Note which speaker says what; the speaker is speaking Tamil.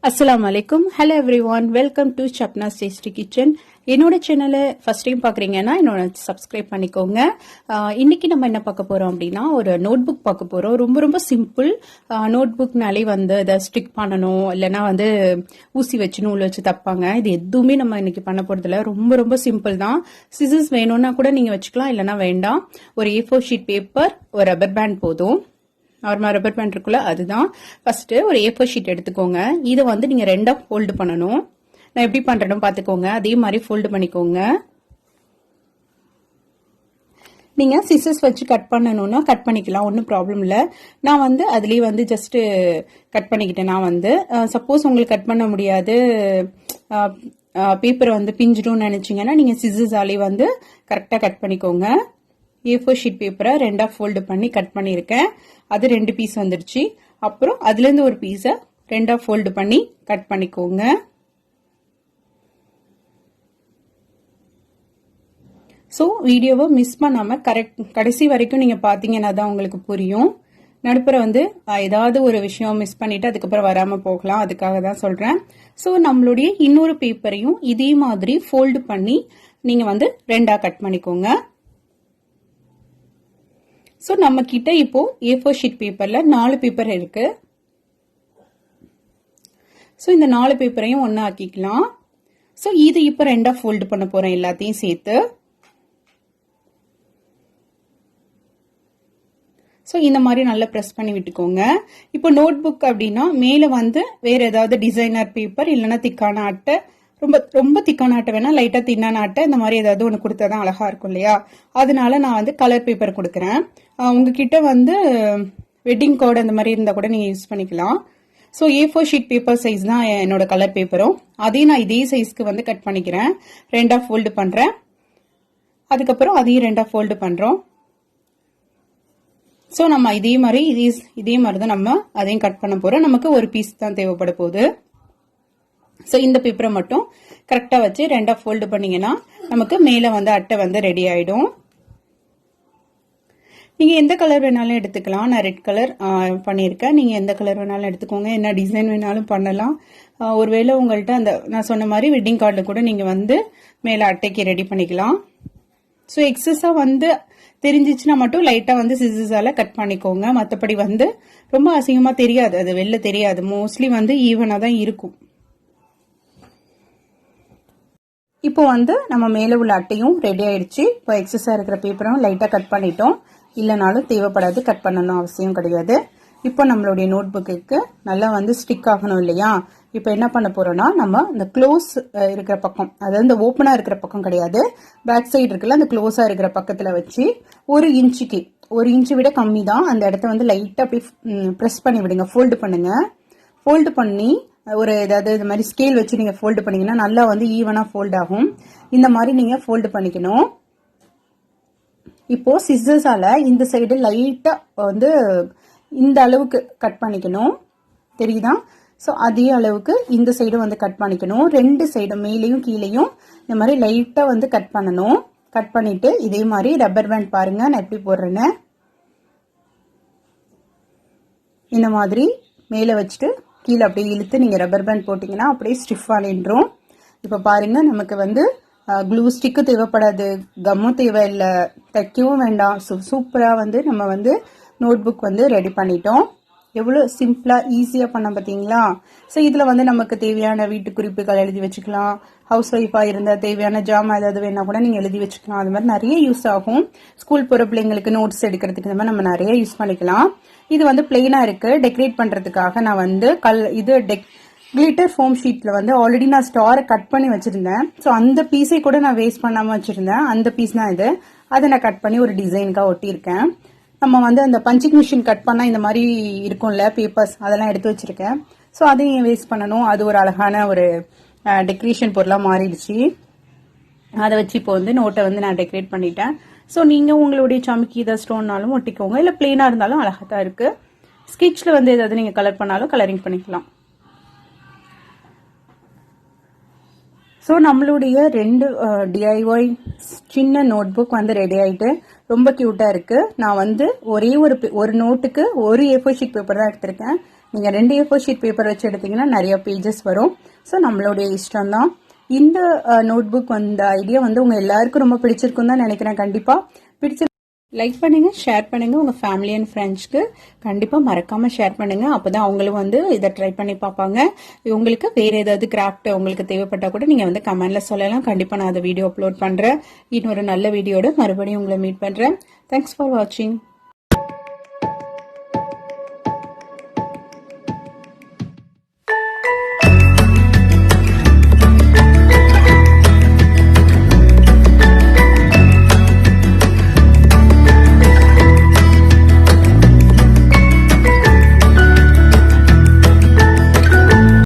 Speaker 1: அஸ்ஸலாமு அலைக்கும். Hello everyone, welcome to Shabnas tasty kitchen. என்னோட சேனலை ஃபர்ஸ்ட் டைம் பார்க்குறீங்கன்னா என்னோட சப்ஸ்கிரைப் பண்ணிக்கோங்க. இன்னைக்கு நம்ம என்ன பார்க்க போறோம் அப்படின்னா, ஒரு நோட் புக் பார்க்க போறோம். ரொம்ப ரொம்ப சிம்பிள். நோட் புக்னாலே அதை ஸ்டிக் பண்ணணும், இல்லைன்னா ஊசி வச்சு நூல் வச்சு தப்பாங்க. இது எதுவுமே நம்ம இன்னைக்கு பண்ண போறதில்ல. ரொம்ப ரொம்ப சிம்பிள் தான். சிசர்ஸ் வேணும்னா கூட நீங்க வச்சுக்கலாம், இல்லைன்னா வேண்டாம். ஒரு A4 ஷீட் பேப்பர், ஒரு ரப்பர் பேண்ட் போதும். நார்மல் ரப்பர் பேண்ட் இருக்குல்ல, அதுதான். ஃபர்ஸ்ட் ஒரு A4 ஷீட் எடுத்துக்கோங்க. இதை நீங்க ரெண்டா ஃபோல்டு பண்ணணும். நான் எப்படி பண்றேன்னு பாத்துக்கோங்க. அதே மாதிரி ஃபோல்டு பண்ணிக்கோங்க. நீங்க சிசர்ஸ் வச்சு கட் பண்ணணும்னா கட் பண்ணிக்கலாம், ஒன்றும் ப்ராப்ளம் இல்லை. நான் அதுலேயே ஜஸ்ட் கட் பண்ணிக்கிட்டேன். நான் சப்போஸ் உங்களுக்கு கட் பண்ண முடியாது, பேப்பர் பிஞ்சிடும்னு நினைச்சீங்கன்னா நீங்க சிசர்ஸாலே கரெக்டாக கட் பண்ணிக்கோங்க. A4 ஷீட் பேப்பரை ரெண்டா ஃபோல்டு பண்ணி கட் பண்ணியிருக்கேன். அது 2 பீஸ் வந்துடுச்சு. அப்புறம் அதுலேருந்து ஒரு பீஸை ரெண்டா ஃபோல்டு பண்ணி கட் பண்ணிக்கோங்க. ஸோ வீடியோவை மிஸ் பண்ணாமல் கடைசி வரைக்கும் நீங்கள் பார்த்தீங்கன்னா தான் உங்களுக்கு புரியும். நடுப்புற ஏதாவது ஒரு விஷயம் மிஸ் பண்ணிட்டு அதுக்கப்புறம் வராமல் போகலாம், அதுக்காக தான் சொல்கிறேன். ஸோ நம்மளுடைய இன்னொரு பேப்பரையும் இதே மாதிரி ஃபோல்டு பண்ணி நீங்கள் ரெண்டா கட் பண்ணிக்கோங்க. ஸோ நம்ம கிட்ட இப்போ A4 ஷீட் பேப்பர்ல 4 பேப்பர் இருக்கு. ஸோ இந்த 4 பேப்பரையும் ஒன்னா ஆக்கிக்கலாம். ஸோ இது இப்போ ரெண்டா ஃபோல்டு பண்ண போறேன் எல்லாத்தையும் சேர்த்து. ஸோ இந்த மாதிரி நல்லா ப்ரெஸ் பண்ணி விட்டுக்கோங்க. இப்போ நோட் புக் அப்படின்னா மேலே வேற ஏதாவது டிசைனர் பேப்பர் இல்லைன்னா திக்கான அட்டை, ரொம்ப ரொம்ப திக்கான அட்டை வேணா, லைட்டா தின்னான அட்டை, இந்த மாதிரி ஏதாவது ஒன்று கொடுத்தாதான் அழகா இருக்கும் இல்லையா? அதனால நான் கலர் பேப்பர் கொடுக்குறேன். உங்ககிட்ட வெட்டிங் கார்டு அந்த மாதிரி இருந்தா கூட நீங்க யூஸ் பண்ணிக்கலாம். So A4 sheet paper size தான் என்னோட கலர் பேப்பரும். அதையும் நான் இதே சைஸ்க்கு கட் பண்ணிக்கிறேன். ரெண்டா ஃபோல்டு பண்றேன். அதுக்கப்புறம் அதையும் ரெண்டா ஃபோல்டு பண்றோம். ஸோ நம்ம இதே மாதிரி தான் நம்ம அதையும் கட் பண்ண போறோம். நமக்கு ஒரு பீஸ் தான் தேவைப்பட போகுது. ஸோ இந்த பேப்பரை மட்டும் கரெக்டாக வச்சு ரெண்டா ஃபோல்டு பண்ணீங்கன்னா நமக்கு மேலே அட்டை ரெடி ஆயிடும். நீங்க எந்த கலர் வேணாலும் எடுத்துக்கலாம். நான் ரெட் கலர் பண்ணியிருக்கேன். நீங்க எந்த கலர் வேணாலும் எடுத்துக்கோங்க, என்ன டிசைன் வேணாலும் பண்ணலாம். ஒருவேளை உங்கள்கிட்ட நான் சொன்ன மாதிரி வெட்டிங் கார்டில் கூட நீங்க மேலே அட்டைக்கு ரெடி பண்ணிக்கலாம். ஸோ எக்ஸஸா தெரிஞ்சிச்சுன்னா மட்டும் லைட்டா சிசர்ஸால கட் பண்ணிக்கோங்க. மற்றபடி ரொம்ப அசிங்கமா தெரியாது, அது வெளில தெரியாது. மோஸ்ட்லி ஈவனா தான் இருக்கும். இப்போ நம்ம மேல உள்ள அட்டையும் ரெடி ஆயிடுச்சு. இப்போ எக்ஸஸா இருக்கிற பேப்பரும் லைட்டா கட் பண்ணிட்டோம். இல்லைனாலும் தேவைப்படாது, கட் பண்ணணும் அவசியம் கிடையாது. இப்போ நம்மளுடைய நோட் புக்கு நல்லா ஸ்டிக் ஆகணும் இல்லையா? இப்போ என்ன பண்ண போறோம்னா, நம்ம இந்த க்ளோஸ் இருக்கிற பக்கம், அதாவது இந்த ஓப்பனா இருக்கிற பக்கம் கிடையாது, பேக் சைடு இருக்குல்ல, அந்த க்ளோஸா இருக்கிற பக்கத்துல வச்சு 1 இன்ச்சு விட கம்மி தான், அந்த இடத்த லைட்டா அப்படி ப்ரெஸ் பண்ணி விடுங்க. ஃபோல்டு பண்ணுங்க. ஃபோல்டு பண்ணி ஒரு ஏதாவது இந்த மாதிரி ஸ்கேல் வச்சு நீங்க ஃபோல்டு பண்ணீங்கன்னா நல்லா ஈவனா ஃபோல்ட் ஆகும். இந்த மாதிரி நீங்க ஃபோல்டு பண்ணிக்கணும். இப்போ சிசர்ஸால இந்த சைடு லைட்டா இந்த அளவுக்கு கட் பண்ணிக்கணும், தெரியுதா? ஸோ அதே அளவுக்கு இந்த சைடு கட் பண்ணிக்கணும். 2 சைடு மேலேயும் கீழேயும் இந்த மாதிரி லைட்டா கட் பண்ணணும். கட் பண்ணிட்டு இதே மாதிரி ரப்பர் பேண்ட் பாருங்க நான் எப்படி போடுறேன்னு. இந்த மாதிரி மேலே வச்சுட்டு கீழே அப்படியே இழுத்து நீங்க ரப்பர் பேண்ட் போட்டீங்கன்னா அப்படியே ஸ்டிஃபா நின்றும். இப்ப பாருங்க, நமக்கு க்ளூ ஸ்டிக்கு தேவைப்படாது, கம்மும் தேவையில்லை, தைக்கவும் வேண்டாம். சூப்பரா நம்ம நோட் புக் ரெடி பண்ணிட்டோம். எவ்வளவு சிம்பிளா ஈஸியா பண்ண பாத்தீங்களா? ஸோ இதுல நமக்கு தேவையான வீட்டு குறிப்புகள் எழுதி வச்சுக்கலாம். ஹவுஸ் ஒய்ஃபா இருந்தா தேவையான ஜாமா ஏதாவது வேணா கூட நீங்க எழுதி வச்சுக்கலாம். அது மாதிரி நிறைய யூஸ் ஆகும். ஸ்கூல் போற பிள்ளைங்களுக்கு நோட்ஸ் எடுக்கிறதுக்கு இந்த மாதிரி நம்ம நிறைய யூஸ் பண்ணிக்கலாம். இது பிளெயினா இருக்கு. டெக்கரேட் பண்றதுக்காக நான் கிளிட்டர் ஃபோம் ஷீட்ல ஆல்ரெடி நான் ஸ்டாரை கட் பண்ணி வச்சிருந்தேன். ஸோ அந்த பீஸை கூட நான் வேஸ்ட் பண்ணாம வச்சிருந்தேன். அந்த பீஸ் தான் இது. அதை நான் கட் பண்ணி ஒரு டிசைனுக்காக ஒட்டியிருக்கேன். நம்ம அந்த பஞ்சிங் மிஷின் கட் பண்ணா இந்த மாதிரி இருக்கும்ல பேப்பர்ஸ், அதெல்லாம் எடுத்து வச்சிருக்கேன். ஸோ அதையும் வேஸ்ட் பண்ணணும். அது ஒரு அழகான ஒரு டெக்கரேஷன் பொருளா மாறிடுச்சு. அதை வச்சு இப்போ நோட்டை நான் டெக்கரேட் பண்ணிட்டேன். ஸோ நீங்க உங்களுடைய சமைக்கி ஏதாவது ஸ்டோன்னாலும் ஒட்டிக்கோங்க, இல்லை பிளெயினா இருந்தாலும் அழகா தான் இருக்கு. ஸ்கெட்ச்ல ஏதாவது நீங்க கலர் பண்ணாலும் கலரிங் பண்ணிக்கலாம். ஸோ நம்மளுடைய 2 DIY சின்ன நோட் புக் ரெடி ஆயிட்டு ரொம்ப கியூட்டா இருக்கு. நான் ஒரே ஒரு நோட்டுக்கு ஒரு A4 ஷீட் பேப்பர் தான் எடுத்திருக்கேன். நீங்கள் 2 A4 ஷீட் பேப்பர் வச்சு எடுத்தீங்கன்னா நிறைய பேஜஸ் வரும். ஸோ நம்மளுடைய இஷ்டம் தான். இந்த நோட் புக் வந்த ஐடியா வந்து உங்கள் எல்லாருக்கும் ரொம்ப பிடிச்சிருக்கும் தான் நினைக்கிறேன். கண்டிப்பாக பிடிச்சிருக்கு. லைக் பண்ணுங்க, ஷேர் பண்ணுங்க, உங்க ஃபேமிலி அண்ட் ஃப்ரெண்ட்ஸ்க்கு கண்டிப்பா மறக்காம ஷேர் பண்ணுங்க. அப்பதான் அவங்களும் வந்து இதை ட்ரை பண்ணி பார்ப்பாங்க. உங்களுக்கு வேற ஏதாவது கிராஃப்ட் உங்களுக்கு தேவைப்பட்டா கூட நீங்க வந்து கமெண்ட்ல சொல்லலாம். கண்டிப்பா நான் அதை வீடியோ அப்லோட் பண்றேன். இன்னொரு நல்ல வீடியோட மறுபடியும் உங்களை மீட் பண்றேன். தேங்க்ஸ் ஃபார் வாட்சிங்.